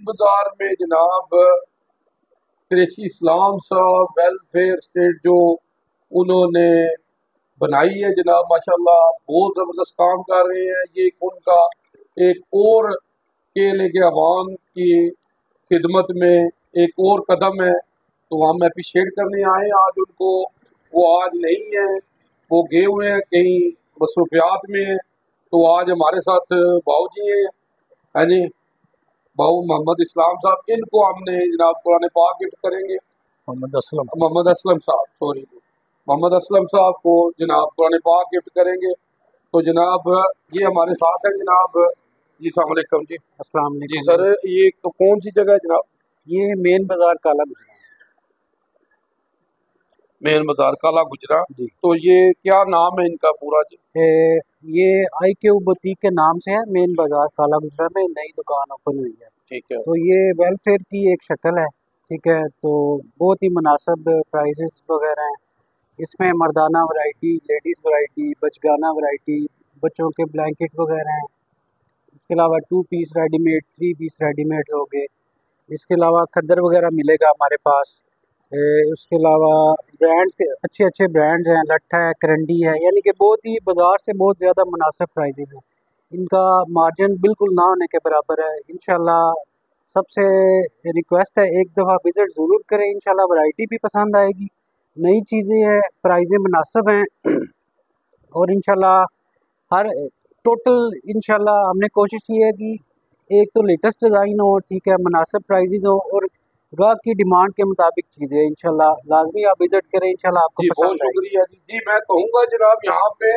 बाजार में जनाब कुरैशी इस्लाम साहब वेलफेयर स्टेट जो उन्होंने बनाई है जनाब, माशाल्लाह बहुत ज़बरदस्त काम कर रहे हैं। ये उनका एक और केले के अवाम की खिदमत में एक और कदम है, तो हम अप्रिशिएट करने आए हैं आज उनको। वो आज नहीं है, वो गए हुए हैं कहीं मसरूफियात में हैं, तो आज हमारे साथ बाऊ जी हैं, हाँ जी, बाऊ मोहम्मद इस्लाम साहब। इनको हमने जनाब कुरान पाक गिफ्ट करेंगे। मोहम्मद असलम साहब, सॉरी, मोहम्मद असलम साहब को जनाब कुरान पाक गिफ्ट करेंगे। तो जनाब ये हमारे साथ है जनाब जी। अस्सलाम वालेकुम जी। अस्सलाम जी वालेकुम। सर, ये कौन सी जगह है जनाब? ये मेन बाजार काला गुजरा मेन बाजार काला गुजरा। जी। तो ये क्या नाम है इनका पूरा जी? ये IQ बुटीक के नाम से है। मेन बाजार काला गुजरा में नई दुकान ओपन हुई है। ठीक है। तो ये वेलफेयर की एक शक्ल है, ठीक है। तो बहुत ही मुनासिब प्राइसेस वगैरह हैं इसमें। मर्दाना वैरायटी, लेडीज़ वैरायटी, बचगाना वैरायटी, बच्चों के ब्लैंकेट वगैरह हैं। इसके अलावा 2 पीस रेडीमेड, 3 पीस रेडीमेड हो गए। इसके अलावा खद्दर वगैरह मिलेगा हमारे पास। उसके अलावा ब्रांड्स के अच्छे अच्छे ब्रांड्स हैं, लट्ठा है, करंडी है, यानी कि बहुत ही बाज़ार से बहुत ज़्यादा मुनासिब प्राइसेस हैं। इनका मार्जिन बिल्कुल ना होने के बराबर है। इंशाल्लाह सबसे रिक्वेस्ट है, एक दफ़ा विज़िट ज़रूर करें। इंशाल्लाह वैरायटी भी पसंद आएगी, नई चीज़ें हैं, प्राइजें मुनासिब हैं और इंशाल्लाह हर टोटल इंशाल्लाह हमने कोशिश की है कि एक तो लेटेस्ट डिज़ाइन हो, ठीक है, मुनासिब प्राइजेज़ हो और ग्राहक की डिमांड के मुताबिक चीज़ें। इंशाल्लाह लाजमी आप विजिट करें, इंशाल्लाह आपको जी बहुत पसंद आएगी। शुक्रिया जी। जी मैं कहूँगा जनाब यहाँ पे